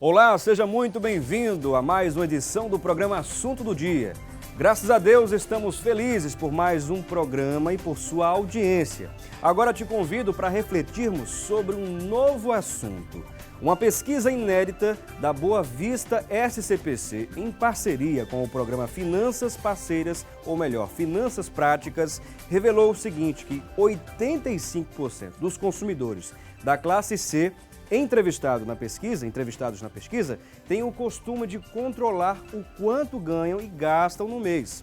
Olá, seja muito bem-vindo a mais uma edição do programa Assunto do Dia. Graças a Deus estamos felizes por mais um programa e por sua audiência. Agora te convido para refletirmos sobre um novo assunto. Uma pesquisa inédita da Boa Vista SCPC, em parceria com o programa Finanças Parceiras, ou melhor, Finanças Práticas, revelou o seguinte, que 85% dos consumidores da classe C entrevistados na pesquisa, têm o costume de controlar o quanto ganham e gastam no mês.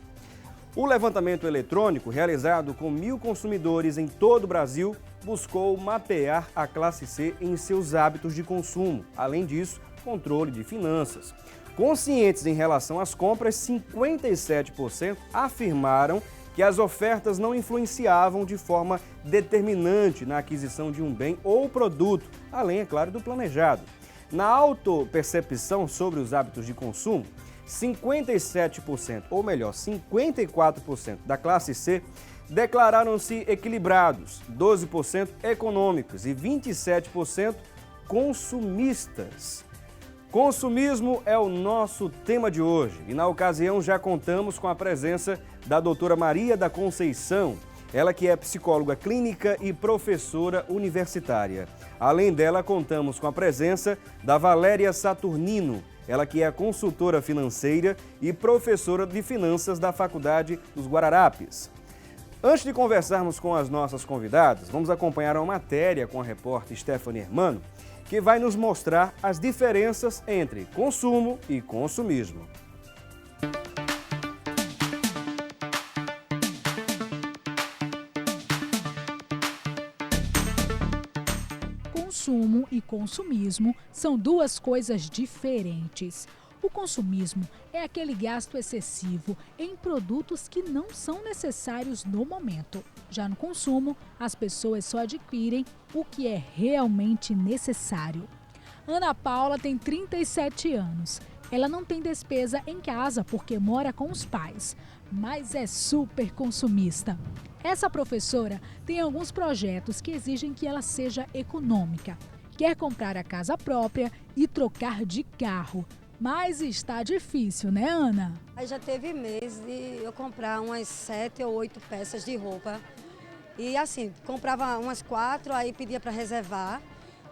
O levantamento eletrônico, realizado com 1.000 consumidores em todo o Brasil, buscou mapear a classe C em seus hábitos de consumo. Além disso, controle de finanças. Conscientes em relação às compras, 57% afirmaram que as ofertas não influenciavam de forma determinante na aquisição de um bem ou produto, além, é claro, do planejado. Na autopercepção sobre os hábitos de consumo, 57%, ou melhor, 54% da classe C declararam-se equilibrados, 12% econômicos e 27% consumistas. Consumismo é o nosso tema de hoje e, na ocasião, já contamos com a presença da doutora Maria da Conceição, ela que é psicóloga clínica e professora universitária. Além dela, contamos com a presença da Valéria Saturnino, ela que é consultora financeira e professora de finanças da Faculdade dos Guararapes. Antes de conversarmos com as nossas convidadas, vamos acompanhar uma matéria com a repórter Stephanie Hermano, que vai nos mostrar as diferenças entre consumo e consumismo. Consumo e consumismo são duas coisas diferentes. O consumismo é aquele gasto excessivo em produtos que não são necessários no momento. Já no consumo, as pessoas só adquirem o que é realmente necessário. Ana Paula tem 37 anos. Ela não tem despesa em casa porque mora com os pais, mas é super consumista. Essa professora tem alguns projetos que exigem que ela seja econômica. Quer comprar a casa própria e trocar de carro. Mas está difícil, né, Ana? Aí já teve mês de eu comprar umas 7 ou 8 peças de roupa. E assim, comprava umas 4, aí pedia para reservar.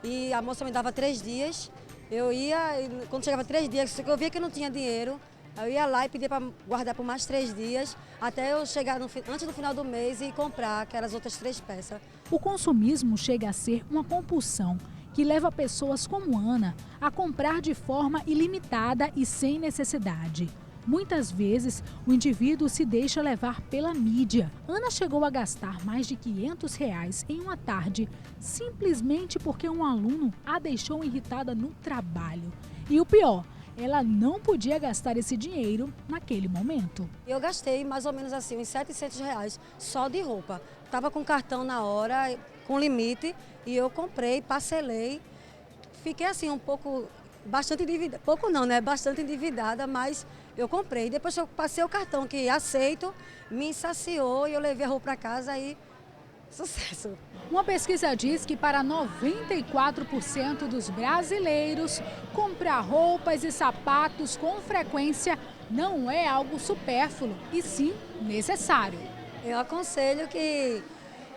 E a moça me dava 3 dias. Eu ia, e quando chegava 3 dias, eu via que não tinha dinheiro, eu ia lá e pedia para guardar por mais 3 dias, até eu chegar antes do final do mês e comprar aquelas outras 3 peças. O consumismo chega a ser uma compulsão que leva pessoas como Ana a comprar de forma ilimitada e sem necessidade. Muitas vezes, o indivíduo se deixa levar pela mídia. Ana chegou a gastar mais de R$500 em uma tarde, simplesmente porque um aluno a deixou irritada no trabalho. E o pior, ela não podia gastar esse dinheiro naquele momento. Eu gastei mais ou menos assim, uns R$700 só de roupa. Estava com cartão na hora, com limite, e eu comprei, parcelei. Fiquei assim um pouco, bastante endividada, pouco não, né? Bastante endividada, mas eu comprei. Depois eu passei o cartão que aceito, me saciou e eu levei a roupa para casa e sucesso. Uma pesquisa diz que para 94% dos brasileiros, comprar roupas e sapatos com frequência não é algo supérfluo, e sim necessário. Eu aconselho que,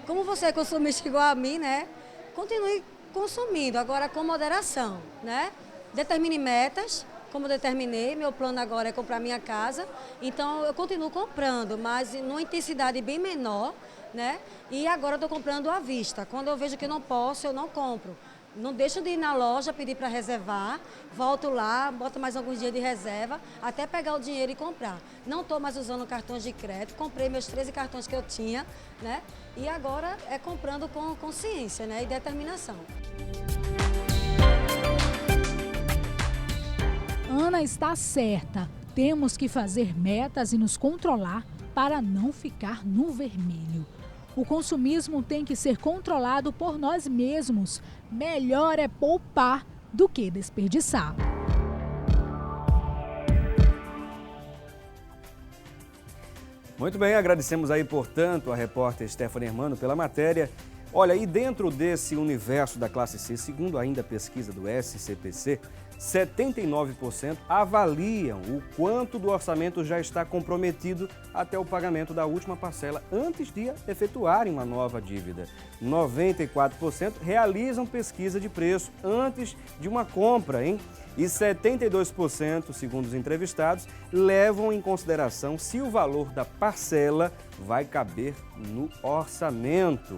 como você é consumista igual a mim, né? Continue consumindo, agora com moderação, né? Determine metas, como eu determinei, meu plano agora é comprar minha casa, então eu continuo comprando, mas numa intensidade bem menor, né? E agora eu estou comprando à vista. Quando eu vejo que não posso, eu não compro. Não deixo de ir na loja, pedir para reservar, volto lá, boto mais alguns dias de reserva, até pegar o dinheiro e comprar. Não estou mais usando cartões de crédito, comprei meus 13 cartões que eu tinha, né? E agora é comprando com consciência, né? E determinação. Ana está certa. Temos que fazer metas e nos controlar para não ficar no vermelho. O consumismo tem que ser controlado por nós mesmos. Melhor é poupar do que desperdiçar. Muito bem, agradecemos aí, portanto, a repórter Stephanie Hermano pela matéria. Olha, e dentro desse universo da classe C, segundo ainda a pesquisa do SCPC, 79% avaliam o quanto do orçamento já está comprometido até o pagamento da última parcela antes de efetuarem uma nova dívida. 94% realizam pesquisa de preço antes de uma compra, hein? E 72%, segundo os entrevistados, levam em consideração se o valor da parcela vai caber no orçamento.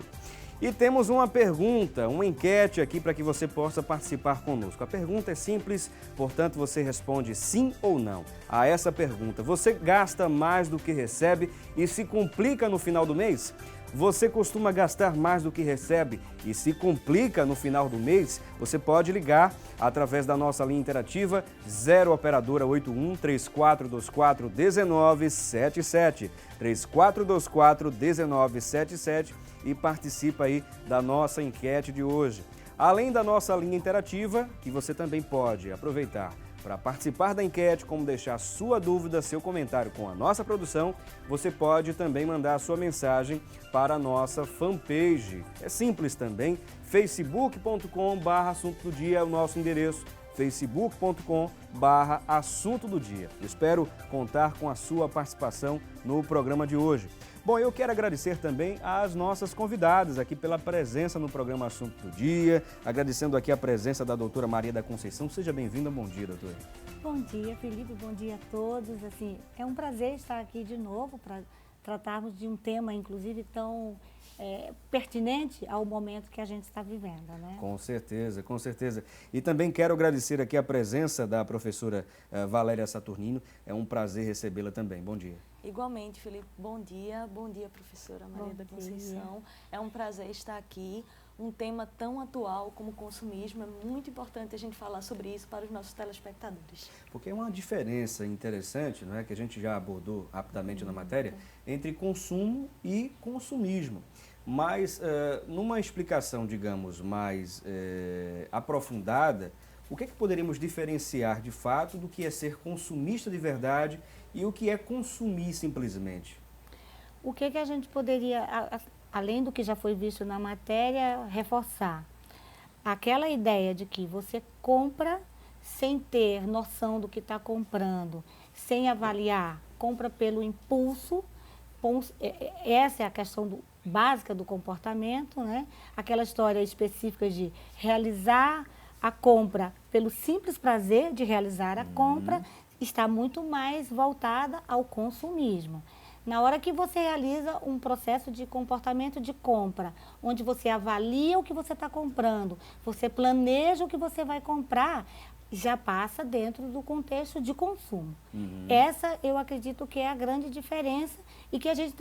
E temos uma pergunta, uma enquete aqui para que você possa participar conosco. A pergunta é simples, portanto você responde sim ou não a essa pergunta. Você gasta mais do que recebe e se complica no final do mês? Você costuma gastar mais do que recebe e se complica no final do mês? Você pode ligar através da nossa linha interativa 0 operadora 81 3424 1977, 3424 1977 e participa aí da nossa enquete de hoje. Além da nossa linha interativa, que você também pode aproveitar para participar da enquete, como deixar sua dúvida, seu comentário com a nossa produção, você pode também mandar a sua mensagem para a nossa fanpage. É simples também, facebook.com/assunto do dia é o nosso endereço, facebook.com/assunto do dia. Espero contar com a sua participação no programa de hoje. Bom, eu quero agradecer também às nossas convidadas aqui pela presença no programa Assunto do Dia, agradecendo aqui a presença da doutora Maria da Conceição. Seja bem-vinda, bom dia, doutora. Bom dia, Felipe, bom dia a todos. Assim, é um prazer estar aqui de novo para tratarmos de um tema, inclusive, tão pertinente ao momento que a gente está vivendo, né? Com certeza, com certeza. E também quero agradecer aqui a presença da professora Valéria Saturnino. É um prazer recebê-la também. Bom dia. Igualmente, Felipe. Bom dia, professora Maria da Conceição. É um prazer estar aqui. Um tema tão atual como o consumismo, é muito importante a gente falar sobre isso para os nossos telespectadores. Porque é uma diferença interessante, não é, que a gente já abordou rapidamente na matéria, entre consumo e consumismo. Mas, numa explicação, digamos, mais aprofundada, o que é que poderíamos diferenciar de fato do que é ser consumista de verdade e o que é consumir simplesmente? O que a gente poderia, além do que já foi visto na matéria, reforçar? Aquela ideia de que você compra sem ter noção do que está comprando, sem avaliar, compra pelo impulso. Essa é a questão básica do comportamento, né? Aquela história específica de realizar a compra pelo simples prazer de realizar a compra está muito mais voltada ao consumismo. Na hora que você realiza um processo de comportamento de compra, onde você avalia o que você está comprando, você planeja o que você vai comprar, já passa dentro do contexto de consumo. Essa, eu acredito que é a grande diferença e que a gente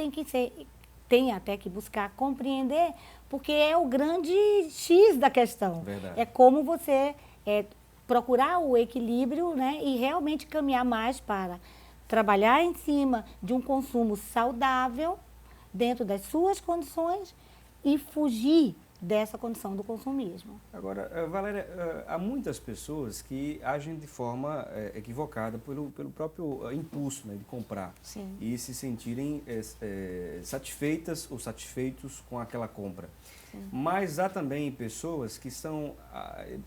tem até que buscar compreender, porque é o grande X da questão. Verdade. É como você procurar o equilíbrio, né, e realmente caminhar mais para trabalhar em cima de um consumo saudável, dentro das suas condições, e fugir dessa condição do consumismo. Agora, Valéria, há muitas pessoas que agem de forma equivocada pelo próprio impulso, né, de comprar. Sim. E se sentirem satisfeitas ou satisfeitos com aquela compra. Sim. Mas há também pessoas que são,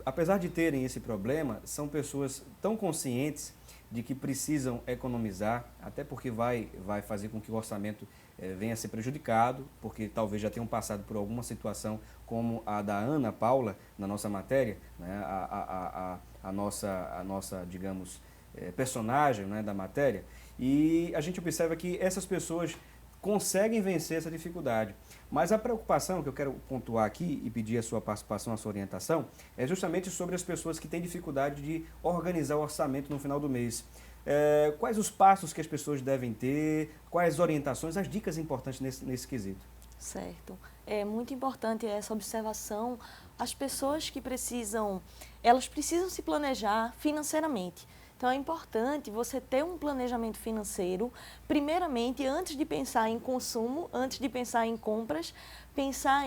apesar de terem esse problema, são pessoas tão conscientes de que precisam economizar, até porque vai fazer com que o orçamento venha a ser prejudicado, porque talvez já tenham passado por alguma situação como a da Ana Paula, na nossa matéria, né, a nossa, digamos, personagem, né, da matéria, e a gente observa que essas pessoas conseguem vencer essa dificuldade. Mas a preocupação que eu quero pontuar aqui e pedir a sua participação, a sua orientação, é justamente sobre as pessoas que têm dificuldade de organizar o orçamento no final do mês. Quais os passos que as pessoas devem ter, quais orientações, as dicas importantes nesse quesito? Certo. É muito importante essa observação. As pessoas que elas precisam se planejar financeiramente. Então, é importante você ter um planejamento financeiro, primeiramente, antes de pensar em consumo, antes de pensar em compras, pensar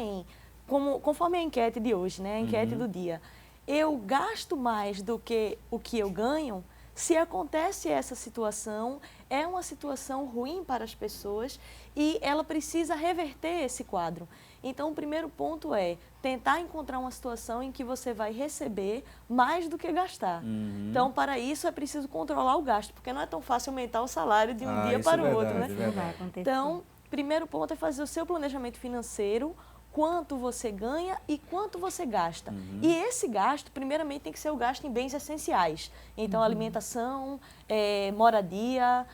conforme a enquete de hoje, né? A enquete do dia. Eu gasto mais do que o que eu ganho? Se acontece essa situação, é uma situação ruim para as pessoas e ela precisa reverter esse quadro. Então, o primeiro ponto é tentar encontrar uma situação em que você vai receber mais do que gastar. Então, para isso, é preciso controlar o gasto, porque não é tão fácil aumentar o salário de um dia para o outro, né? Não vai acontecer. Então, primeiro ponto é fazer o seu planejamento financeiro, quanto você ganha e quanto você gasta. E esse gasto, primeiramente, tem que ser o gasto em bens essenciais. Então, alimentação, moradia,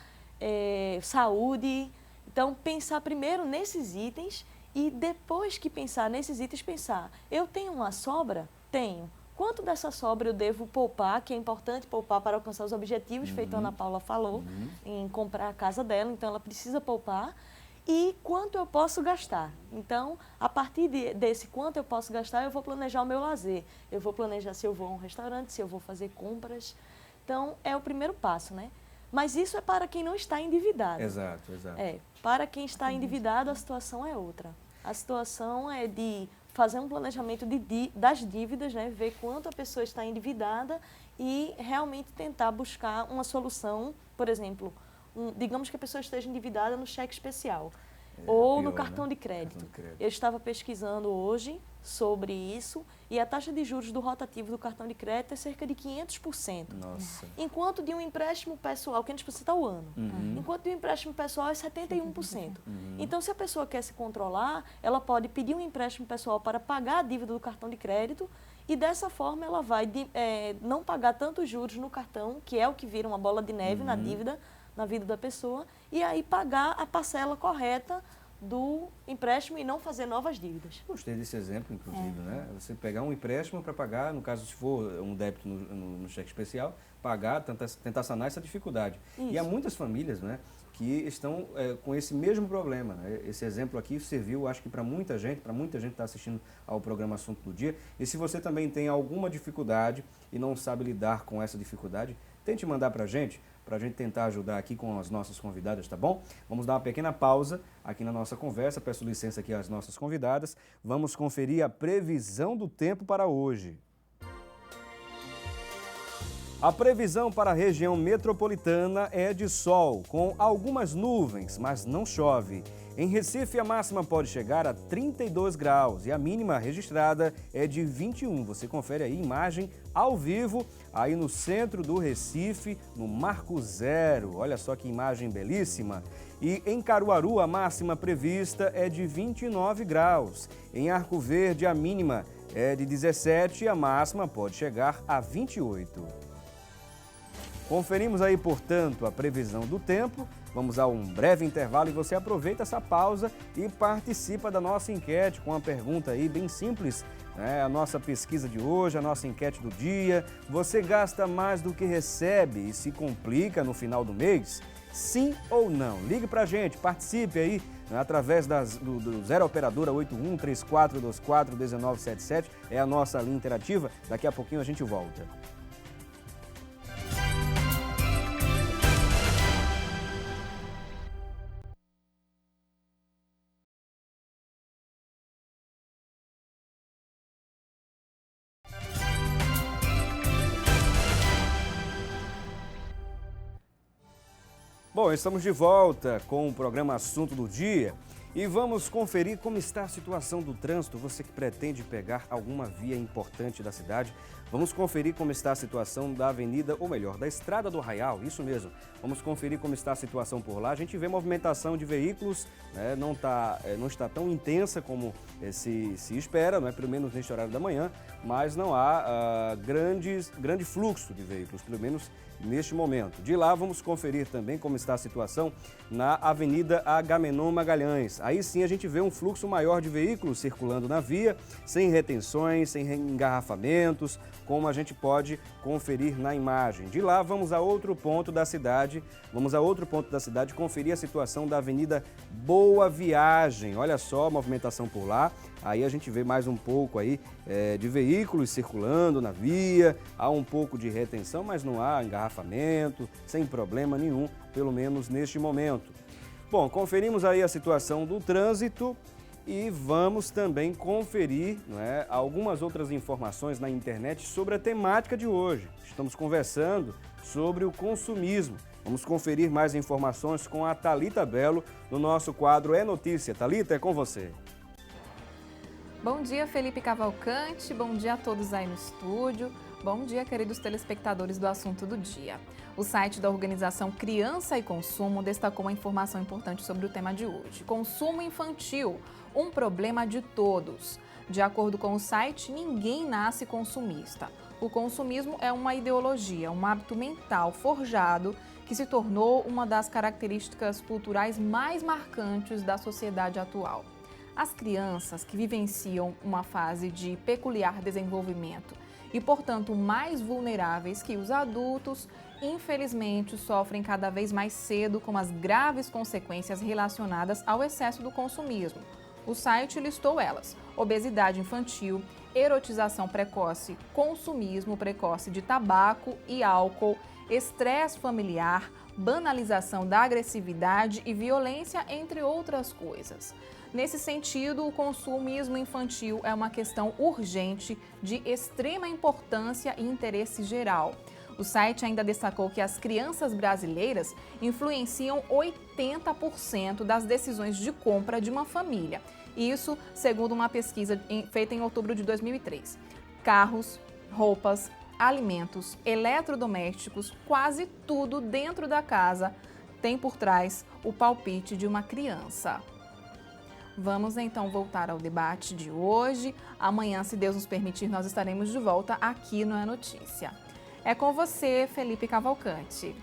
saúde. Então, pensar primeiro nesses itens e depois que pensar nesses itens, pensar, eu tenho uma sobra? Tenho. Quanto dessa sobra eu devo poupar, que é importante poupar para alcançar os objetivos, feito a Ana Paula falou, em comprar a casa dela, então ela precisa poupar. E quanto eu posso gastar. Então, a partir desse quanto eu posso gastar, eu vou planejar o meu lazer. Eu vou planejar se eu vou a um restaurante, se eu vou fazer compras. Então, é o primeiro passo, né? Mas isso é para quem não está endividado. Exato. Para quem está endividado, a situação é outra. A situação é de fazer um planejamento das dívidas, né? Ver quanto a pessoa está endividada e realmente tentar buscar uma solução, por exemplo, digamos que a pessoa esteja endividada no cheque especial ou no cartão de crédito. Eu estava pesquisando hoje sobre isso e a taxa de juros do rotativo do cartão de crédito é cerca de 500%. Nossa. Enquanto de um empréstimo pessoal, 500% ao ano. Enquanto de um empréstimo pessoal é 71%. Então, se a pessoa quer se controlar, ela pode pedir um empréstimo pessoal para pagar a dívida do cartão de crédito e dessa forma ela vai não pagar tantos juros no cartão, que é o que vira uma bola de neve na dívida, na vida da pessoa, e aí pagar a parcela correta do empréstimo e não fazer novas dívidas. Gostei desse exemplo, inclusive, né? Você pegar um empréstimo para pagar, no caso, se for um débito no cheque especial, pagar, tentar sanar essa dificuldade. Isso. E há muitas famílias, né, que estão com esse mesmo problema, né? Esse exemplo aqui serviu, acho que para muita gente está assistindo ao programa Assunto do Dia. E se você também tem alguma dificuldade e não sabe lidar com essa dificuldade, tente mandar para a gente tentar ajudar aqui com as nossas convidadas, tá bom? Vamos dar uma pequena pausa aqui na nossa conversa, peço licença aqui às nossas convidadas. Vamos conferir a previsão do tempo para hoje. A previsão para a região metropolitana é de sol, com algumas nuvens, mas não chove. Em Recife, a máxima pode chegar a 32 graus e a mínima registrada é de 21. Você confere aí imagem ao vivo, aí no centro do Recife, no Marco Zero. Olha só que imagem belíssima. E em Caruaru, a máxima prevista é de 29 graus. Em Arco Verde, a mínima é de 17 e a máxima pode chegar a 28. Conferimos aí, portanto, a previsão do tempo. Vamos a um breve intervalo e você aproveita essa pausa e participa da nossa enquete com uma pergunta aí bem simples, né? A nossa pesquisa de hoje, a nossa enquete do dia. Você gasta mais do que recebe e se complica no final do mês? Sim ou não? Ligue pra gente, participe aí, né, através do 0 Operadora 81 3424 1977. É a nossa linha interativa. Daqui a pouquinho a gente volta. Bom, estamos de volta com o programa Assunto do Dia e vamos conferir como está a situação do trânsito. Você que pretende pegar alguma via importante da cidade, vamos conferir como está a situação da avenida, ou melhor, da Estrada do Arraial, isso mesmo. Vamos conferir como está a situação por lá. A gente vê movimentação de veículos, né? Não está tão intensa como se espera, não é? Pelo menos neste horário da manhã, mas não há grande fluxo de veículos, pelo menos neste momento. De lá, vamos conferir também como está a situação na Avenida Agamenon Magalhães. Aí sim a gente vê um fluxo maior de veículos circulando na via, sem retenções, sem engarrafamentos, como a gente pode conferir na imagem. De lá, vamos a outro ponto da cidade, conferir a situação da Avenida Boa Viagem. Olha só a movimentação por lá. Aí a gente vê mais um pouco aí de veículos circulando na via, há um pouco de retenção, mas não há engarrafamento, sem problema nenhum, pelo menos neste momento. Bom, conferimos aí a situação do trânsito E vamos também conferir, não é, algumas outras informações na internet sobre a temática de hoje. Estamos conversando sobre o consumismo. Vamos conferir mais informações com a Thalita Belo no nosso quadro É Notícia. Thalita, é com você. Bom dia, Felipe Cavalcante. Bom dia a todos aí no estúdio. Bom dia, queridos telespectadores do Assunto do Dia. O site da organização Criança e Consumo destacou uma informação importante sobre o tema de hoje. Consumo infantil, um problema de todos. De acordo com o site, ninguém nasce consumista. O consumismo é uma ideologia, um hábito mental forjado que se tornou uma das características culturais mais marcantes da sociedade atual. As crianças que vivenciam uma fase de peculiar desenvolvimento e, portanto, mais vulneráveis que os adultos, infelizmente, sofrem cada vez mais cedo com as graves consequências relacionadas ao excesso do consumismo. O site listou elas: obesidade infantil, erotização precoce, consumismo precoce de tabaco e álcool, estresse familiar, banalização da agressividade e violência, entre outras coisas. Nesse sentido, o consumismo infantil é uma questão urgente, de extrema importância e interesse geral. O site ainda destacou que as crianças brasileiras influenciam 80% das decisões de compra de uma família. Isso segundo uma pesquisa feita em outubro de 2003. Carros, roupas, alimentos, eletrodomésticos, quase tudo dentro da casa tem por trás o palpite de uma criança. Vamos então voltar ao debate de hoje. Amanhã, se Deus nos permitir, nós estaremos de volta aqui no É Notícia. É com você, Felipe Cavalcante.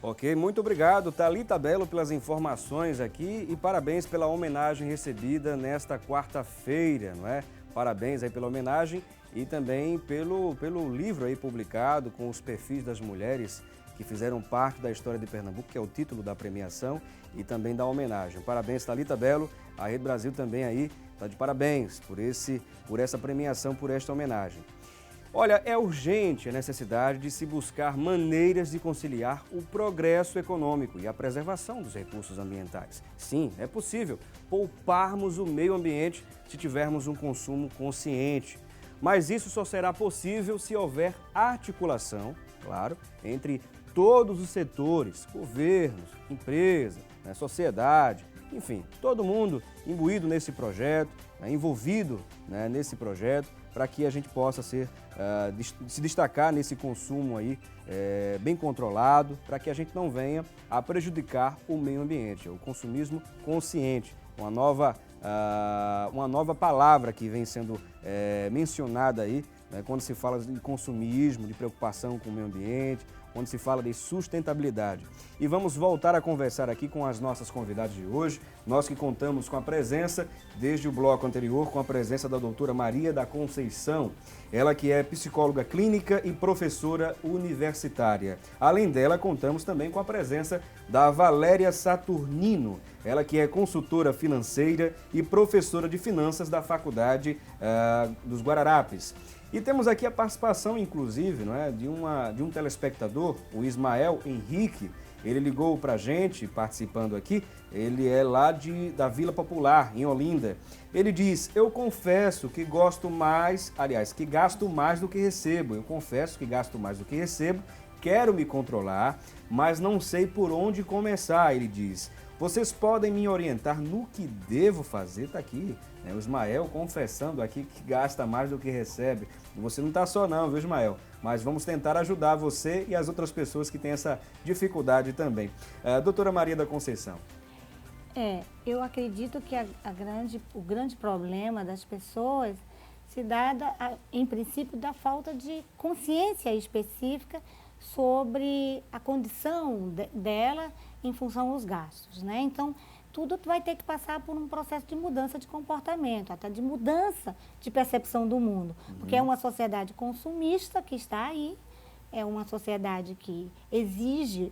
Ok, muito obrigado, Thalita Belo, pelas informações aqui e parabéns pela homenagem recebida nesta quarta-feira, não é? Parabéns aí pela homenagem e também pelo livro aí publicado com os perfis das mulheres que fizeram parte da história de Pernambuco, que é o título da premiação e também da homenagem. Parabéns, Thalita Belo. A Rede Brasil também aí está de parabéns por essa premiação, por esta homenagem. Olha, é urgente a necessidade de se buscar maneiras de conciliar o progresso econômico e a preservação dos recursos ambientais. Sim, é possível pouparmos o meio ambiente se tivermos um consumo consciente. Mas isso só será possível se houver articulação, claro, entre todos os setores, governos, empresas, sociedade, enfim, todo mundo imbuído nesse projeto, envolvido nesse projeto, para que a gente possa se destacar nesse consumo aí bem controlado, para que a gente não venha a prejudicar o meio ambiente. O consumismo consciente, uma nova palavra que vem sendo mencionada aí, quando se fala de consumismo, de preocupação com o meio ambiente, quando se fala de sustentabilidade. E vamos voltar a conversar aqui com as nossas convidadas de hoje, nós que contamos com a presença, desde o bloco anterior, com a presença da doutora Maria da Conceição, ela que é psicóloga clínica e professora universitária. Além dela, contamos também com a presença da Valéria Saturnino, ela que é consultora financeira e professora de finanças da Faculdade dos Guararapes. E temos aqui a participação, inclusive, de um telespectador, o Ismael Henrique. Ele ligou para a gente, participando aqui, ele é lá da Vila Popular, em Olinda. Ele diz: eu confesso que gasto mais do que recebo. Eu confesso que gasto mais do que recebo, quero me controlar, mas não sei por onde começar, ele diz. Vocês podem me orientar no que devo fazer? Está aqui, o Ismael confessando aqui que gasta mais do que recebe. Você não está só não, viu, Ismael? Mas vamos tentar ajudar você e as outras pessoas que têm essa dificuldade também. Doutora Maria da Conceição. Eu acredito que o grande problema das pessoas se dá, em princípio, da falta de consciência específica sobre a condição dela em função dos gastos, né? Então, tudo vai ter que passar por um processo de mudança de comportamento, até de mudança de percepção do mundo, porque é uma sociedade consumista que está aí, é uma sociedade que exige,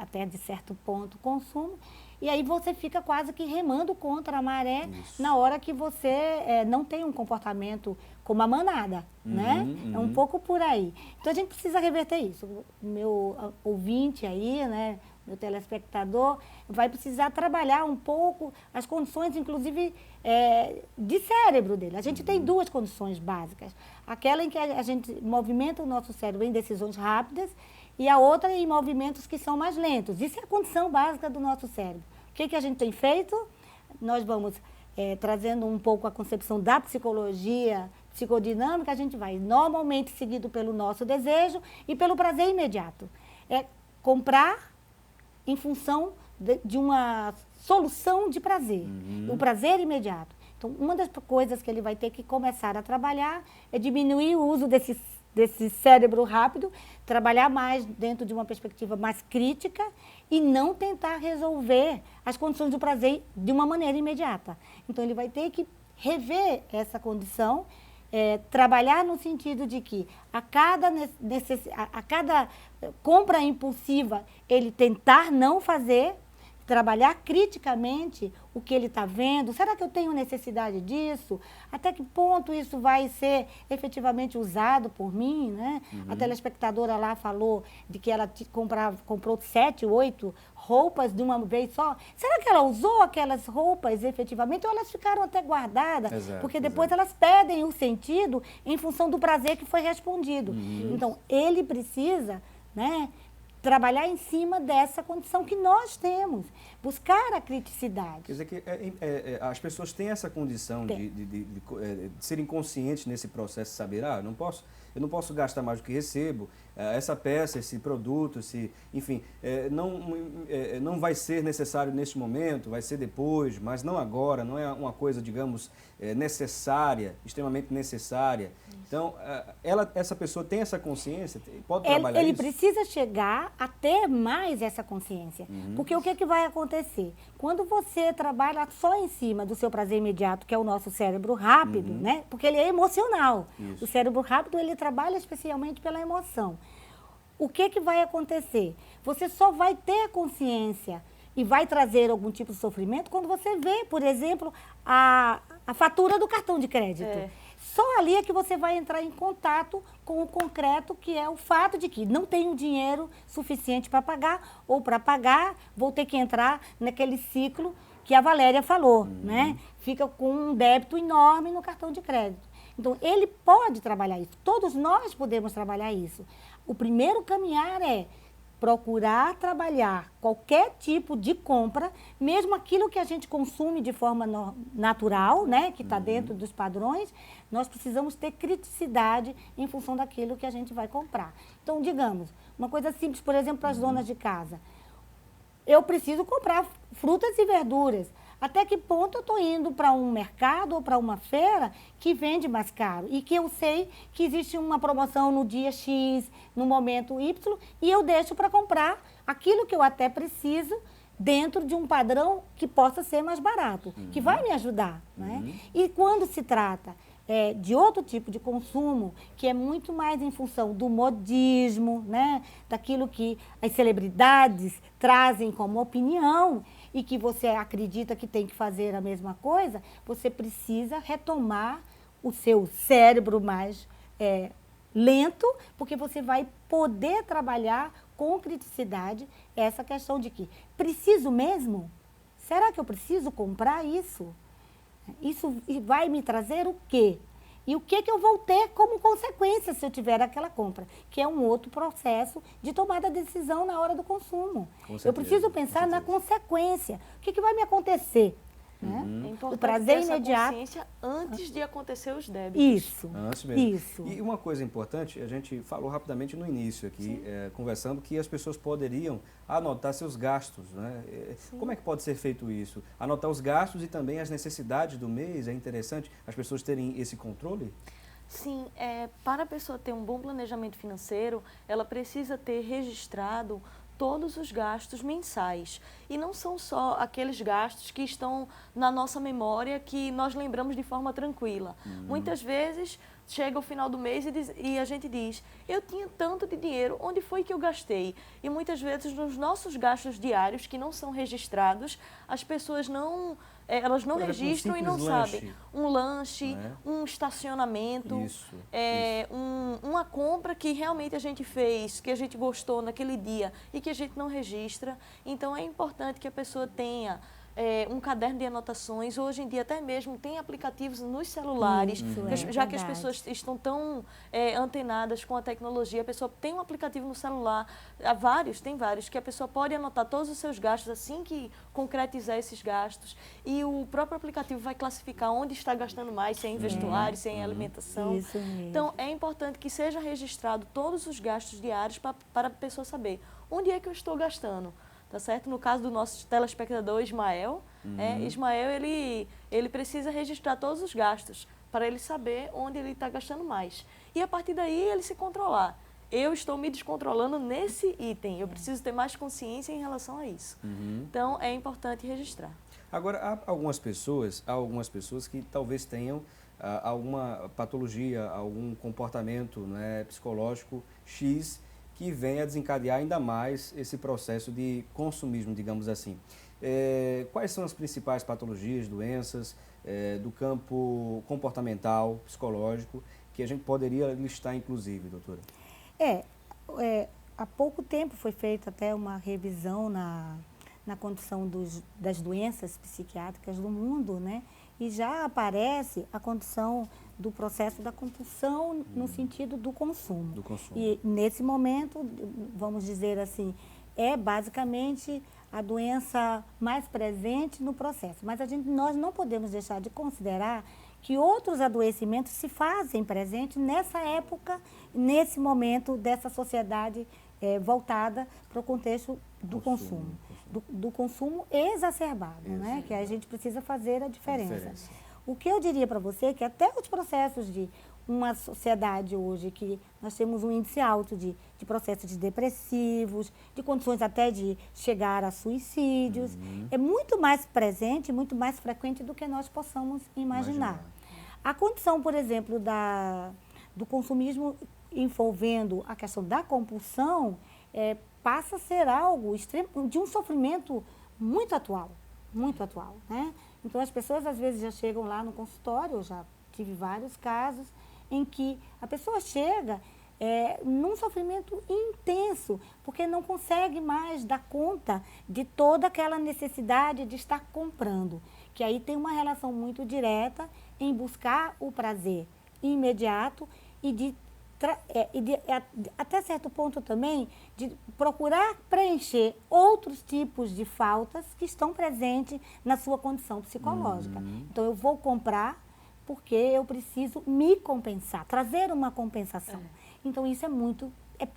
até de certo ponto, consumo, e aí você fica quase que remando contra a maré. Isso. Na hora que você não tem um comportamento como a manada, né? É um pouco por aí. Então, a gente precisa reverter isso. O meu ouvinte aí, né, meu telespectador, vai precisar trabalhar um pouco as condições, inclusive, de cérebro dele. A gente tem duas condições básicas. Aquela em que a gente movimenta o nosso cérebro em decisões rápidas e a outra em movimentos que são mais lentos. Isso é a condição básica do nosso cérebro. O que a gente tem feito? Nós vamos trazendo um pouco a concepção da psicologia psicodinâmica, a gente vai normalmente seguido pelo nosso desejo e pelo prazer imediato. É comprar em função de uma solução de prazer, o prazer imediato. Então, uma das coisas que ele vai ter que começar a trabalhar é diminuir o uso desse cérebro rápido, trabalhar mais dentro de uma perspectiva mais crítica e não tentar resolver as condições do prazer de uma maneira imediata. Então, ele vai ter que rever essa condição, trabalhar no sentido de que a cada compra impulsiva, ele tentar não fazer, trabalhar criticamente o que ele está vendo. Será que eu tenho necessidade disso? Até que ponto isso vai ser efetivamente usado por mim, né? A telespectadora lá falou de que ela comprou 7, 8 roupas de uma vez só. Será que ela usou aquelas roupas efetivamente ou elas ficaram até guardadas? Exato, porque depois elas perdem o sentido em função do prazer que foi respondido. Então, ele precisa, né, trabalhar em cima dessa condição que nós temos, buscar a criticidade. Quer dizer que as pessoas têm essa condição de serem conscientes nesse processo de saber, eu não posso gastar mais do que recebo, essa peça, esse produto, enfim, não vai ser necessário neste momento, vai ser depois, mas não agora, não é uma coisa, digamos, necessária, extremamente necessária. Então, essa pessoa tem essa consciência, pode trabalhar ele isso? precisa chegar a ter mais essa consciência. Porque o que vai acontecer? Quando você trabalha só em cima do seu prazer imediato, que é o nosso cérebro rápido, né? Porque ele é emocional. Isso. O cérebro rápido, ele trabalha especialmente pela emoção. O que vai acontecer? Você só vai ter consciência e vai trazer algum tipo de sofrimento quando você vê, por exemplo, a fatura do cartão de crédito. Só ali é que você vai entrar em contato com o concreto, que é o fato de que não tenho dinheiro suficiente para pagar, ou para pagar vou ter que entrar naquele ciclo que a Valéria falou, né? Fica com um débito enorme no cartão de crédito. Então, ele pode trabalhar isso, todos nós podemos trabalhar isso. O primeiro caminhar é procurar trabalhar qualquer tipo de compra, mesmo aquilo que a gente consome de forma natural, né, que está dentro dos padrões, nós precisamos ter criticidade em função daquilo que a gente vai comprar. Então, digamos, uma coisa simples, por exemplo, para as donas de casa. Eu preciso comprar frutas e verduras. Até que ponto eu estou indo para um mercado ou para uma feira que vende mais caro e que eu sei que existe uma promoção no dia X, no momento Y, e eu deixo para comprar aquilo que eu até preciso dentro de um padrão que possa ser mais barato, que vai me ajudar, né? E quando se trata de outro tipo de consumo, que é muito mais em função do modismo, né? Daquilo que as celebridades trazem como opinião, e que você acredita que tem que fazer a mesma coisa, você precisa retomar o seu cérebro mais lento, porque você vai poder trabalhar com criticidade essa questão de que preciso mesmo? Será que eu preciso comprar isso? Isso vai me trazer o quê? E o que eu vou ter como consequência se eu tiver aquela compra? Que é um outro processo de tomada de decisão na hora do consumo. Eu preciso pensar na consequência. O que vai me acontecer? Né? É importante o prazer ter essa imediato. consciência antes de acontecer os débitos. Isso. Antes mesmo. Isso. E uma coisa importante, a gente falou rapidamente no início aqui, conversando, que as pessoas poderiam anotar seus gastos, né? Como é que pode ser feito isso? Anotar os gastos e também as necessidades do mês, é interessante as pessoas terem esse controle? Sim, para a pessoa ter um bom planejamento financeiro, ela precisa ter registrado todos os gastos mensais. E não são só aqueles gastos que estão na nossa memória, que nós lembramos de forma tranquila. Muitas vezes chega o final do mês e a gente diz, eu tinha tanto de dinheiro, onde foi que eu gastei? E muitas vezes nos nossos gastos diários, que não são registrados, as pessoas elas não registram e não sabem. Um lanche, né? Um estacionamento, uma compra que realmente a gente fez, que a gente gostou naquele dia e que a gente não registra. Então é importante que a pessoa tenha um caderno de anotações. Hoje em dia até mesmo tem aplicativos nos celulares, já que as pessoas estão tão antenadas com a tecnologia, a pessoa tem um aplicativo no celular, tem vários, que a pessoa pode anotar todos os seus gastos assim que concretizar esses gastos, e o próprio aplicativo vai classificar onde está gastando mais, se é em vestuário, se é em alimentação. Isso mesmo. Então é importante que seja registrado todos os gastos diários para a pessoa saber onde é que eu estou gastando. Tá certo? No caso do nosso telespectador Ismael, Ismael ele precisa registrar todos os gastos para ele saber onde ele está gastando mais. E a partir daí ele se controlar. Eu estou me descontrolando nesse item, eu preciso ter mais consciência em relação a isso. Então é importante registrar. Agora, há algumas pessoas que talvez tenham alguma patologia, algum comportamento, né, psicológico X, que venha a desencadear ainda mais esse processo de consumismo, digamos assim. Quais são as principais patologias, doenças do campo comportamental, psicológico, que a gente poderia listar, inclusive, doutora? Há pouco tempo foi feita até uma revisão na condição das doenças psiquiátricas do mundo, né? E já aparece a condição do processo da compulsão no sentido do consumo. E nesse momento, vamos dizer assim, é basicamente a doença mais presente no processo. Mas nós não podemos deixar de considerar que outros adoecimentos se fazem presentes nessa época, nesse momento dessa sociedade voltada para o contexto do consumo. Do consumo exacerbado, né? Que a gente precisa fazer a diferença. O que eu diria para você é que até os processos de uma sociedade hoje, que nós temos um índice alto de processos depressivos, de condições até de chegar a suicídios, é muito mais presente, muito mais frequente do que nós possamos imaginar. A condição, por exemplo, do consumismo envolvendo a questão da compulsão, passa a ser algo extremo, de um sofrimento muito atual, né? Então, as pessoas às vezes já chegam lá no consultório, eu já tive vários casos, em que a pessoa chega num sofrimento intenso, porque não consegue mais dar conta de toda aquela necessidade de estar comprando, que aí tem uma relação muito direta em buscar o prazer imediato e até certo ponto também, de procurar preencher outros tipos de faltas que estão presentes na sua condição psicológica. Então, eu vou comprar porque eu preciso me compensar, trazer uma compensação. Então, isso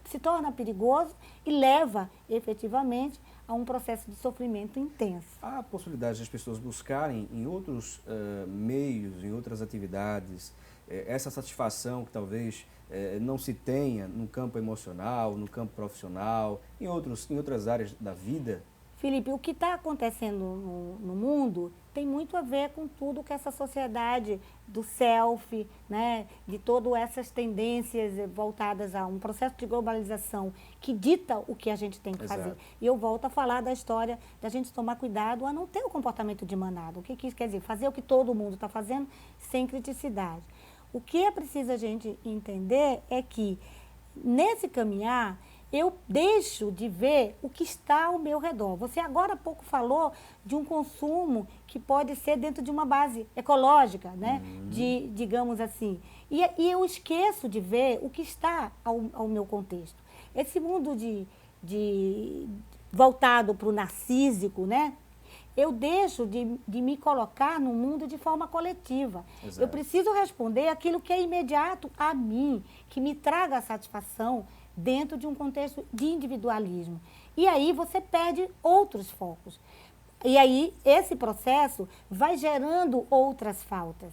se torna perigoso e leva, efetivamente, a um processo de sofrimento intenso. Há a possibilidade das pessoas buscarem em outros meios, em outras atividades, essa satisfação que talvez não se tenha no campo emocional, no campo profissional, em outras áreas da vida? Felipe, o que está acontecendo no mundo tem muito a ver com tudo que essa sociedade do selfie, né, de todas essas tendências voltadas a um processo de globalização que dita o que a gente tem que fazer. E eu volto a falar da história da gente tomar cuidado a não ter o comportamento de manada. O que isso quer dizer? Fazer o que todo mundo está fazendo sem criticidade. O que é preciso a gente entender é que, nesse caminhar, eu deixo de ver o que está ao meu redor. Você agora há pouco falou de um consumo que pode ser dentro de uma base ecológica, né? Digamos assim. E eu esqueço de ver o que está ao meu contexto. Esse mundo voltado para o narcísico, né? Eu deixo de me colocar no mundo de forma coletiva. Exato. Eu preciso responder aquilo que é imediato a mim, que me traga a satisfação dentro de um contexto de individualismo. E aí você perde outros focos. E aí esse processo vai gerando outras faltas.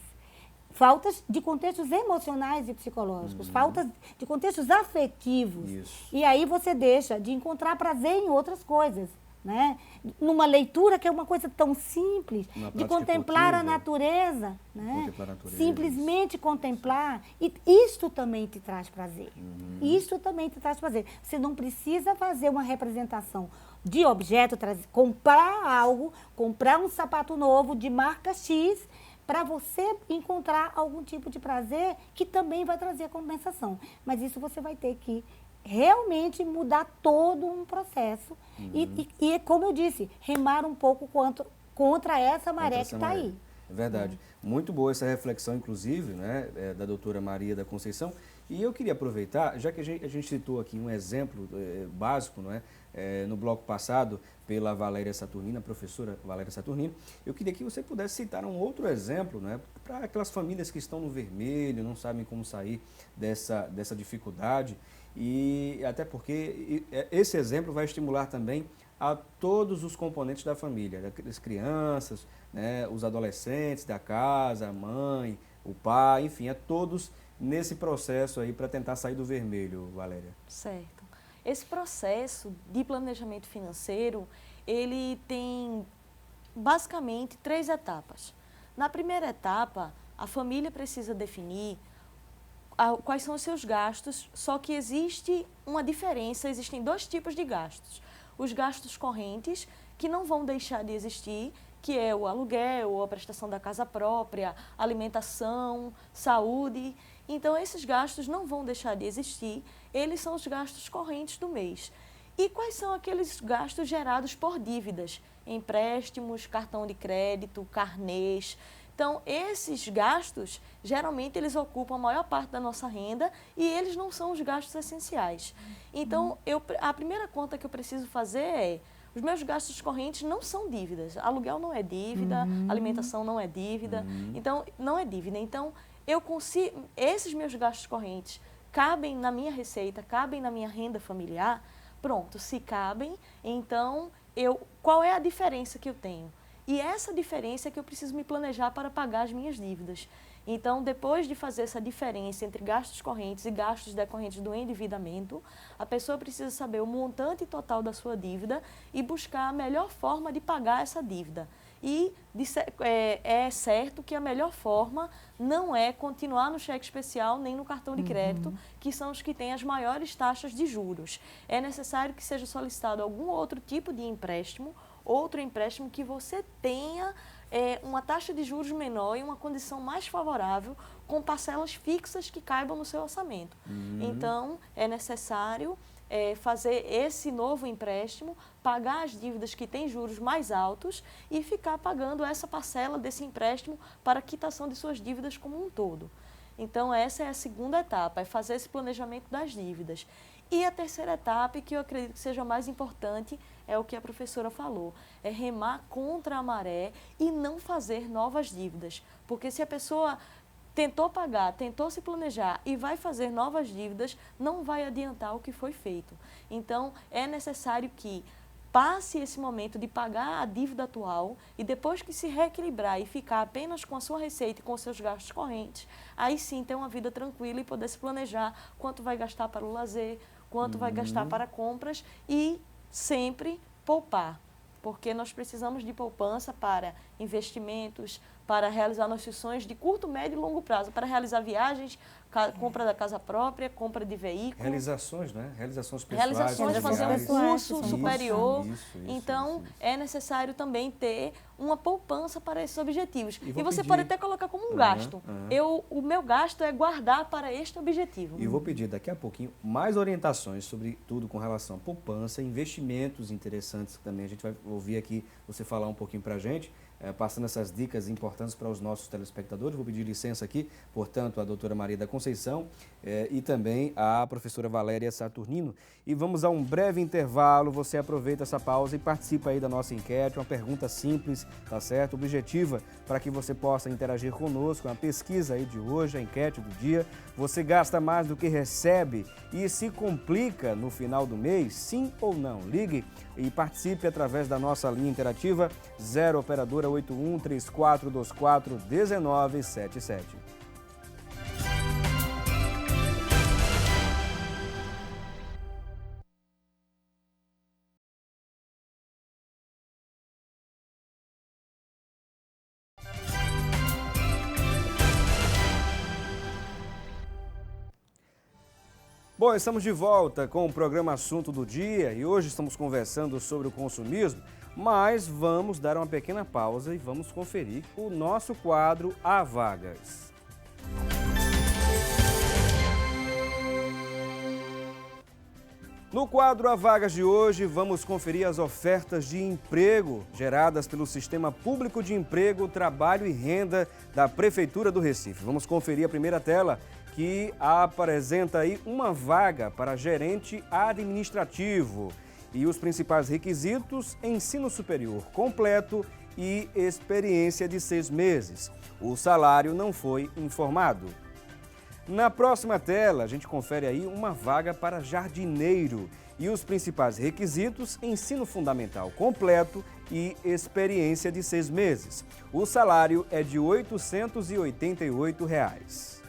Faltas de contextos emocionais e psicológicos, faltas de contextos afetivos. Isso. E aí você deixa de encontrar prazer em outras coisas, né? Numa leitura que é uma coisa tão simples, Uma de prática contemplar a esportiva. natureza, né? Contemplar a natureza, Simplesmente contemplar. E isto também te traz prazer. Isto também te traz prazer. Você não precisa fazer uma representação de objeto, comprar algo, comprar um sapato novo de marca X, para você encontrar algum tipo de prazer que também vai trazer compensação. Mas isso você vai ter que realmente mudar todo um processo. E como eu disse, remar um pouco contra essa maré que está aí. É verdade. Muito boa essa reflexão, inclusive, né, da doutora Maria da Conceição. E eu queria aproveitar, já que a gente citou aqui um exemplo básico, não é? No bloco passado, pela Valéria Saturnino, a professora Valéria Saturnino, eu queria que você pudesse citar um outro exemplo, né, para aquelas famílias que estão no vermelho, não sabem como sair dessa dificuldade. E até porque esse exemplo vai estimular também a todos os componentes da família, as crianças, né, os adolescentes da casa, a mãe, o pai, enfim, a todos nesse processo aí para tentar sair do vermelho, Valéria. Certo. Esse processo de planejamento financeiro, ele tem basicamente 3 etapas. Na primeira etapa, a família precisa definir quais são os seus gastos, só que existe uma diferença, existem 2 tipos de gastos. Os gastos correntes, que não vão deixar de existir, que é o aluguel, a prestação da casa própria, alimentação, saúde. Então, esses gastos não vão deixar de existir, eles são os gastos correntes do mês. E quais são aqueles gastos gerados por dívidas? Empréstimos, cartão de crédito, carnês. Então, esses gastos, geralmente, eles ocupam a maior parte da nossa renda e eles não são os gastos essenciais. Então, a primeira conta que eu preciso fazer é: os meus gastos correntes não são dívidas. Aluguel não é dívida, alimentação não é dívida. Então, não é dívida. Então, esses meus gastos correntes cabem na minha receita, cabem na minha renda familiar? Pronto, se cabem, então, qual é a diferença que eu tenho? E essa diferença é que eu preciso me planejar para pagar as minhas dívidas. Então, depois de fazer essa diferença entre gastos correntes e gastos decorrentes do endividamento, a pessoa precisa saber o montante total da sua dívida e buscar a melhor forma de pagar essa dívida. E é certo que a melhor forma não é continuar no cheque especial nem no cartão de crédito, que são os que têm as maiores taxas de juros. É necessário que seja solicitado algum outro tipo de empréstimo, outro empréstimo que você tenha uma taxa de juros menor e uma condição mais favorável, com parcelas fixas que caibam no seu orçamento. Então, é necessário fazer esse novo empréstimo, pagar as dívidas que têm juros mais altos e ficar pagando essa parcela desse empréstimo para a quitação de suas dívidas como um todo. Então, essa é a segunda etapa, é fazer esse planejamento das dívidas. E a terceira etapa, que eu acredito que seja mais importante, é o que a professora falou, é remar contra a maré e não fazer novas dívidas. Porque se a pessoa tentou pagar, tentou se planejar e vai fazer novas dívidas, não vai adiantar o que foi feito. Então, é necessário que passe esse momento de pagar a dívida atual e depois que se reequilibrar e ficar apenas com a sua receita e com os seus gastos correntes, aí sim ter uma vida tranquila e poder se planejar quanto vai gastar para o lazer, quanto vai gastar para compras e sempre poupar. Porque nós precisamos de poupança para investimentos, para realizar nossos sonhos de curto, médio e longo prazo, para realizar viagens, compra da casa própria, compra de veículo. Realizações, né? Realizações pessoais. Realizações, fazer um curso superior. Isso, então, é necessário também ter uma poupança para esses objetivos. E você pedir... pode até colocar como um gasto. O meu gasto é guardar para este objetivo. E vou pedir daqui a pouquinho mais orientações sobre tudo com relação a poupança, investimentos interessantes que também a gente vai ouvir aqui você falar um pouquinho para a gente. Passando essas dicas importantes para os nossos telespectadores. Vou pedir licença aqui, portanto, à doutora Maria da Conceição e também à professora Valéria Saturnino. E vamos a um breve intervalo. Você aproveita essa pausa e participa aí da nossa enquete. Uma pergunta simples, tá certo? Objetiva, para que você possa interagir conosco. A pesquisa aí de hoje, a enquete do dia. Você gasta mais do que recebe e se complica no final do mês? Sim ou não? Ligue e participe através da nossa linha interativa 0 operadora 81 3424 1977. Bom, estamos de volta com o programa Assunto do Dia e hoje estamos conversando sobre o consumismo, mas vamos dar uma pequena pausa e vamos conferir o nosso quadro Há Vagas. No quadro Há Vagas de hoje, vamos conferir as ofertas de emprego geradas pelo Sistema Público de Emprego, Trabalho e Renda da Prefeitura do Recife. Vamos conferir a primeira tela, que apresenta aí uma vaga para gerente administrativo. E os principais requisitos: ensino superior completo e experiência de 6 meses. O salário não foi informado. Na próxima tela, a gente confere aí uma vaga para jardineiro e os principais requisitos: ensino fundamental completo e experiência de 6 meses. O salário é de R$ 888.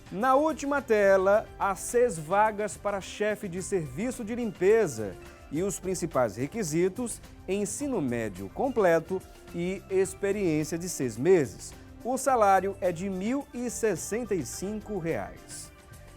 Na última tela, há 6 vagas para chefe de serviço de limpeza e os principais requisitos: ensino médio completo e experiência de 6 meses. O salário é de R$ 1.065.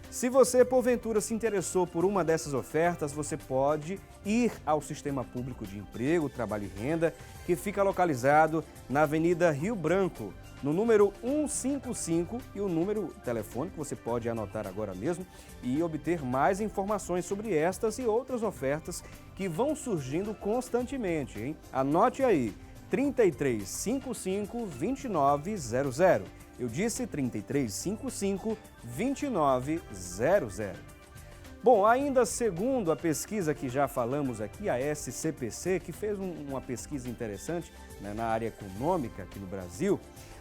Se você, porventura, se interessou por uma dessas ofertas, você pode ir ao Sistema Público de Emprego, Trabalho e Renda, que fica localizado na Avenida Rio Branco, no número 155, e o número telefônico você pode anotar agora mesmo e obter mais informações sobre estas e outras ofertas que vão surgindo constantemente, hein? Anote aí: 3355-2900. Eu disse 3355-2900. Bom, ainda segundo a pesquisa que já falamos aqui, a SCPC, que fez uma pesquisa interessante, né, na área econômica aqui no Brasil,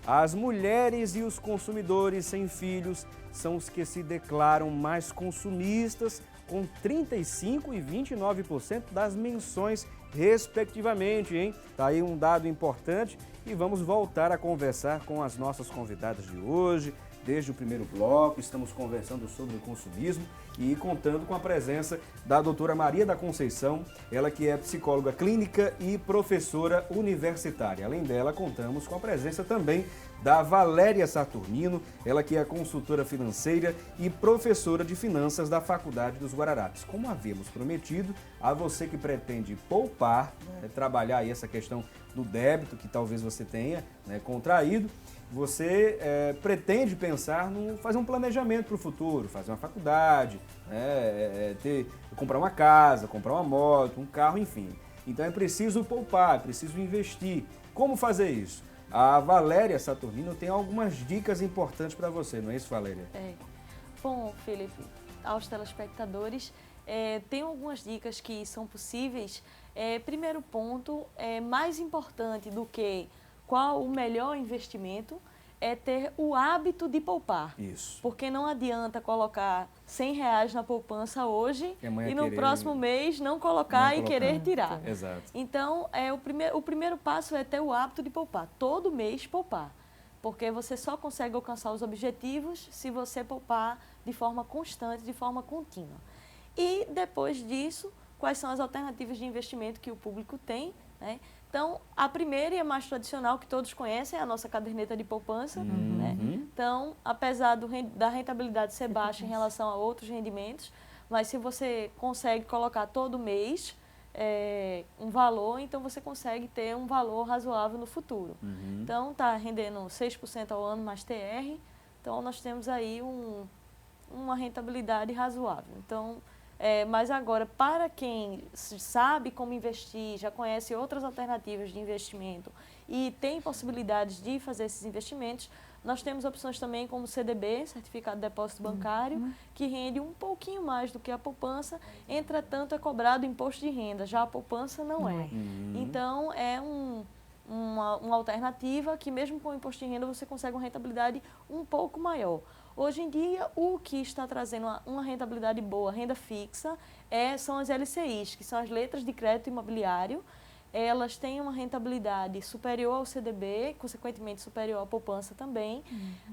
as mulheres e os consumidores sem filhos são os que se declaram mais consumistas, com 35% e 29% das menções, respectivamente, hein? Tá aí um dado importante e vamos voltar a conversar com as nossas convidadas de hoje. Desde o primeiro bloco, estamos conversando sobre o consumismo e contando com a presença da doutora Maria da Conceição, ela que é psicóloga clínica e professora universitária. Além dela, contamos com a presença também da Valéria Saturnino, ela que é consultora financeira e professora de finanças da Faculdade dos Guararapes. Como havíamos prometido, a você que pretende poupar, né, trabalhar aí essa questão do débito que talvez você tenha, né, contraído, você pretende pensar fazer um planejamento para o futuro, fazer uma faculdade, comprar uma casa, comprar uma moto, um carro, enfim. Então é preciso poupar, é preciso investir. Como fazer isso? A Valéria Saturnino tem algumas dicas importantes para você, não é isso, Valéria? Bom, Felipe, aos telespectadores, tem algumas dicas que são possíveis. Primeiro ponto, mais importante do que qual o melhor investimento é ter o hábito de poupar. Isso. Porque não adianta colocar R$100 na poupança hoje e no próximo mês não colocar e querer tirar. Exato. Então, o primeiro passo é ter o hábito de poupar. Todo mês poupar. Porque você só consegue alcançar os objetivos se você poupar de forma constante, de forma contínua. E depois disso, quais são as alternativas de investimento que o público tem, né? Então, a primeira e a mais tradicional que todos conhecem é a nossa caderneta de poupança. Né? Então, apesar da rentabilidade ser baixa em relação a outros rendimentos, mas se você consegue colocar todo mês um valor, então você consegue ter um valor razoável no futuro. Então, está rendendo 6% ao ano mais TR, então nós temos aí uma rentabilidade razoável. Então, mas agora, para quem sabe como investir, já conhece outras alternativas de investimento e tem possibilidades de fazer esses investimentos, nós temos opções também como CDB, Certificado de Depósito Bancário, que rende um pouquinho mais do que a poupança, entretanto é cobrado imposto de renda, já a poupança não é. Então, é uma alternativa que mesmo com o imposto de renda você consegue uma rentabilidade um pouco maior. Hoje em dia, o que está trazendo uma rentabilidade boa, renda fixa, são as LCIs, que são as letras de crédito imobiliário, elas têm uma rentabilidade superior ao CDB, consequentemente superior à poupança também,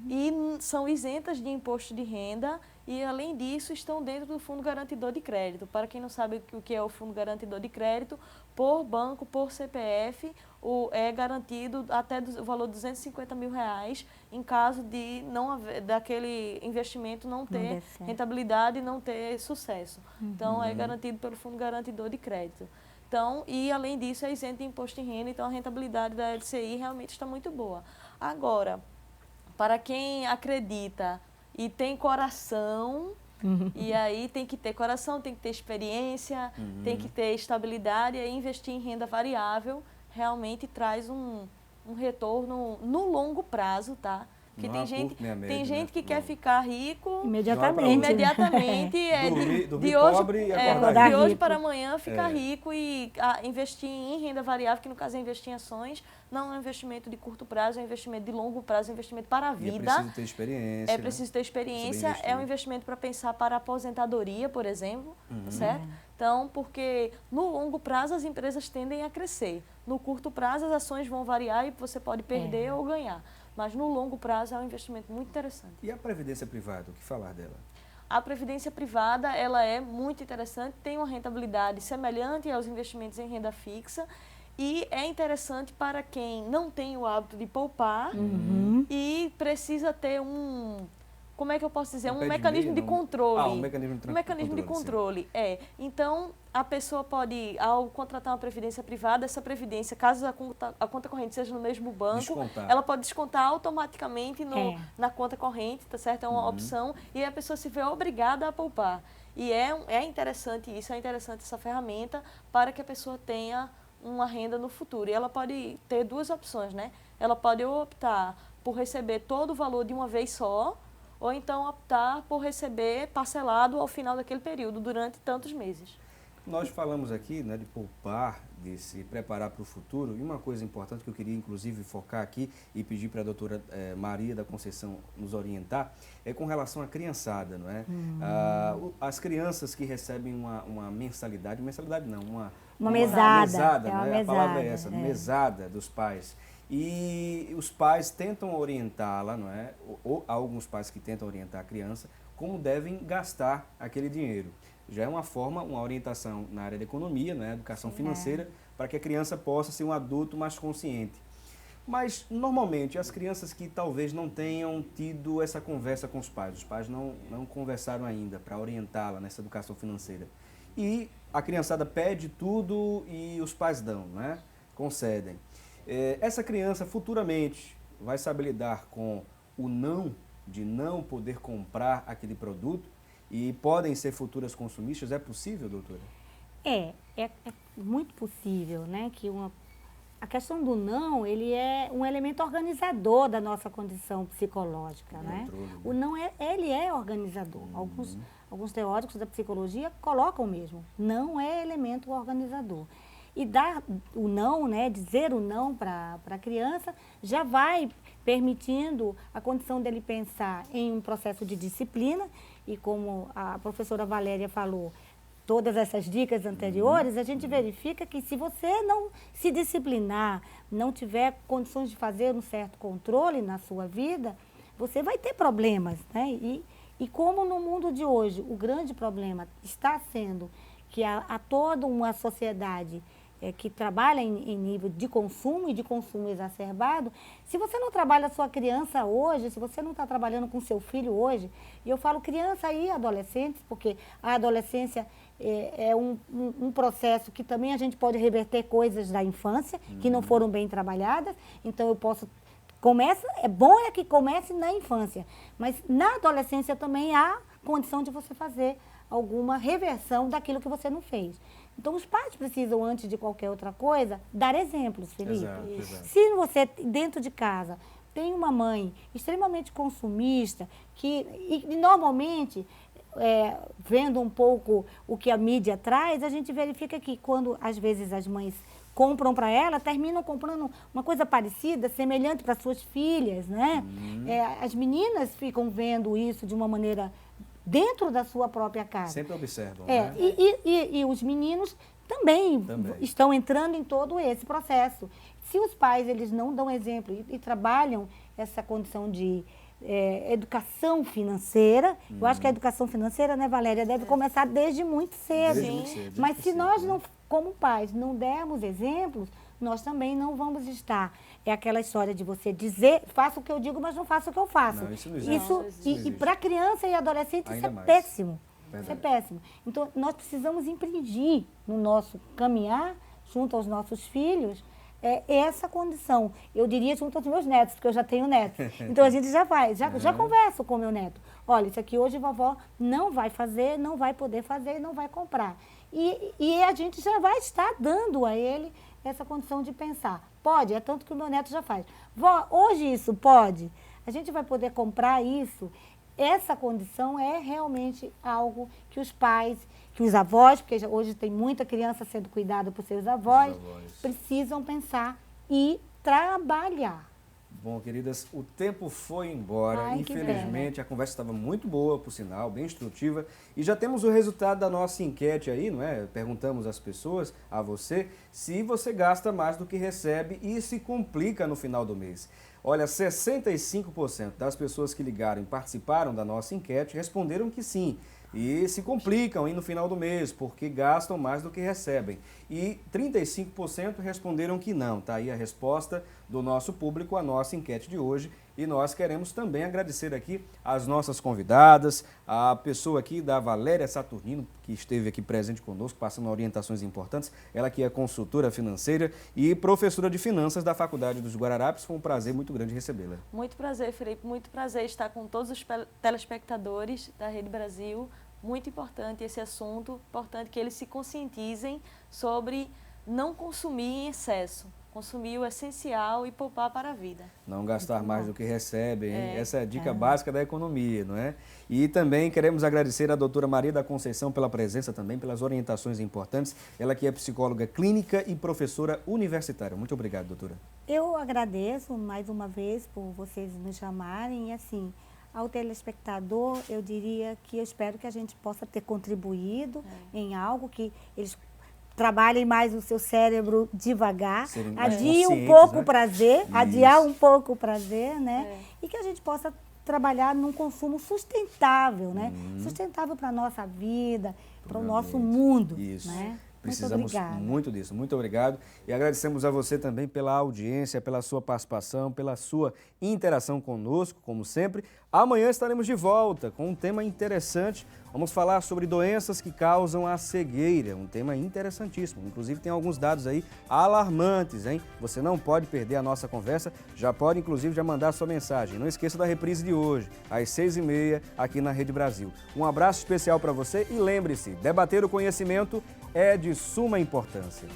e são isentas de imposto de renda e, além disso, estão dentro do Fundo Garantidor de Crédito. Para quem não sabe o que é o Fundo Garantidor de Crédito, por banco, por CPF, é garantido até o valor de R$250 mil em caso de daquele investimento não ter rentabilidade e não ter sucesso. Então, é garantido pelo Fundo Garantidor de Crédito. Então, e além disso, é isento de imposto de renda, então a rentabilidade da LCI realmente está muito boa. Agora, para quem acredita e tem coração, e aí tem que ter coração, tem que ter experiência, tem que ter estabilidade, e aí investir em renda variável realmente traz um retorno no longo prazo, tá? Porque tem gente que quer ficar rico imediatamente, de hoje para amanhã ficar rico e investir em renda variável, que no caso é investir em ações, não é um investimento de curto prazo, é um investimento de longo prazo, é um investimento para a vida. É preciso ter experiência. É preciso ter experiência, é um investimento para pensar para a aposentadoria, por exemplo, certo? Então, porque no longo prazo as empresas tendem a crescer. No curto prazo as ações vão variar e você pode perder ou ganhar. Mas no longo prazo é um investimento muito interessante. E a previdência privada, o que falar dela? A previdência privada, ela é muito interessante, tem uma rentabilidade semelhante aos investimentos em renda fixa e é interessante para quem não tem o hábito de poupar e precisa ter como é que eu posso dizer? Um mecanismo de controle. Um mecanismo de controle, Então, a pessoa pode, ao contratar uma previdência privada, essa previdência, caso a conta corrente seja no mesmo banco, ela pode descontar automaticamente na conta corrente, tá certo? É uma opção, e a pessoa se vê obrigada a poupar. E é interessante isso, é interessante essa ferramenta para que a pessoa tenha uma renda no futuro. E ela pode ter duas opções, né? Ela pode optar por receber todo o valor de uma vez só, ou então optar por receber parcelado ao final daquele período, durante tantos meses. Nós falamos aqui, né, de poupar, de se preparar para o futuro, e uma coisa importante que eu queria inclusive focar aqui e pedir para a doutora Maria da Conceição nos orientar, é com relação à criançada, não é? As crianças que recebem uma mensalidade não, uma mesada, né? A palavra é essa, mesada dos pais. E os pais tentam orientá-la, não é? Ou alguns pais que tentam orientar a criança como devem gastar aquele dinheiro. Já é uma forma, uma orientação na área da economia, né? Educação financeira, para que a criança possa ser um adulto mais consciente. Mas, normalmente, as crianças que talvez não tenham tido essa conversa com os pais não conversaram ainda para orientá-la nessa educação financeira. E a criançada pede tudo e os pais dão, né? Concedem. Essa criança futuramente vai saber lidar com o de não poder comprar aquele produto e podem ser futuras consumistas? É possível, doutora? É muito possível, né? Que a questão do não, ele é um elemento organizador da nossa condição psicológica, né? O não ele é organizador. Alguns teóricos da psicologia colocam mesmo. Não é elemento organizador. E dar o não, né, dizer o não para a criança, já vai permitindo a condição dele pensar em um processo de disciplina. E como a professora Valéria falou, todas essas dicas anteriores, a gente verifica que se você não se disciplinar, não tiver condições de fazer um certo controle na sua vida, você vai ter problemas, né? E como no mundo de hoje o grande problema está sendo que há toda uma sociedade que trabalha em nível de consumo e de consumo exacerbado, se você não trabalha a sua criança hoje, se você não está trabalhando com seu filho hoje, e eu falo criança e adolescentes, porque a adolescência é um processo que também a gente pode reverter coisas da infância, que não foram bem trabalhadas, então eu posso... É bom que comece na infância, mas na adolescência também há condição de você fazer alguma reversão daquilo que você não fez. Então, os pais precisam, antes de qualquer outra coisa, dar exemplos, Felipe. Exato. Se você, dentro de casa, tem uma mãe extremamente consumista, e normalmente, vendo um pouco o que a mídia traz, a gente verifica que quando, às vezes, as mães compram para ela, terminam comprando uma coisa parecida, semelhante para suas filhas, né? As meninas ficam vendo isso de uma maneira dentro da sua própria casa. Sempre observam, né? E os meninos também Também. estão entrando em todo esse processo. Se os pais eles não dão exemplo e trabalham essa condição de educação financeira, eu acho que a educação financeira, né, Valéria, deve começar desde muito cedo. Desde muito cedo, desde Mas muito se cedo, nós né? não, como pais, não dermos exemplos, nós também não vamos estar. É aquela história de você dizer, faça o que eu digo, mas não faça o que eu faço. Não, isso não existe. Isso, Não existe. e para criança e adolescente Ainda isso é mais. péssimo. Verdade. Isso é péssimo. Então, nós precisamos impingir no nosso caminhar, junto aos nossos filhos, essa condição. Eu diria junto aos meus netos, porque eu já tenho netos. Então, a gente já conversa com o meu neto. Olha, isso aqui hoje a vovó não vai fazer, não vai poder fazer e não vai comprar. E a gente já vai estar dando a ele essa condição de pensar. Pode, é tanto que o meu neto já faz. Vó, hoje isso pode? A gente vai poder comprar isso? Essa condição é realmente algo que os pais, que os avós, porque hoje tem muita criança sendo cuidada por seus avós, precisam pensar e trabalhar. Bom, queridas, o tempo foi embora. Ai, que Infelizmente, a conversa estava muito boa, por sinal, bem instrutiva. E já temos o resultado da nossa enquete aí, não é? Perguntamos às pessoas, a você, se você gasta mais do que recebe e se complica no final do mês. Olha, 65% das pessoas que ligaram e participaram da nossa enquete responderam que sim. E se complicam aí no final do mês, porque gastam mais do que recebem. E 35% responderam que não. Tá aí a resposta do nosso público à nossa enquete de hoje. E nós queremos também agradecer aqui as nossas convidadas, a pessoa aqui da Valéria Saturnino, que esteve aqui presente conosco, passando orientações importantes. Ela que é consultora financeira e professora de finanças da Faculdade dos Guararapes. Foi um prazer muito grande recebê-la. Muito prazer, Felipe. Muito prazer estar com todos os telespectadores da Rede Brasil. Muito importante esse assunto, importante que eles se conscientizem sobre não consumir em excesso, consumir o essencial e poupar para a vida. Não gastar mais do que recebem, hein? Essa é a dica básica da economia, não é? E também queremos agradecer a doutora Maria da Conceição pela presença também, pelas orientações importantes. Ela que é psicóloga clínica e professora universitária. Muito obrigado, doutora. Eu agradeço mais uma vez por vocês nos chamarem e assim, ao telespectador, eu diria que eu espero que a gente possa ter contribuído em algo que eles trabalhem mais o seu cérebro devagar, adie um pouco o prazer, adiar um pouco o prazer, né? E que a gente possa trabalhar num consumo sustentável, né? Sustentável para a nossa vida, para o nosso mundo, Isso. né? Precisamos muito disso. Muito obrigado. E agradecemos a você também pela audiência, pela sua participação, pela sua interação conosco, como sempre. Amanhã estaremos de volta com um tema interessante. Vamos falar sobre doenças que causam a cegueira, um tema interessantíssimo. Inclusive tem alguns dados aí alarmantes, hein? Você não pode perder a nossa conversa, já pode inclusive já mandar sua mensagem. Não esqueça da reprise de hoje, às 6h30, aqui na Rede Brasil. Um abraço especial para você e lembre-se, debater o conhecimento é de suma importância.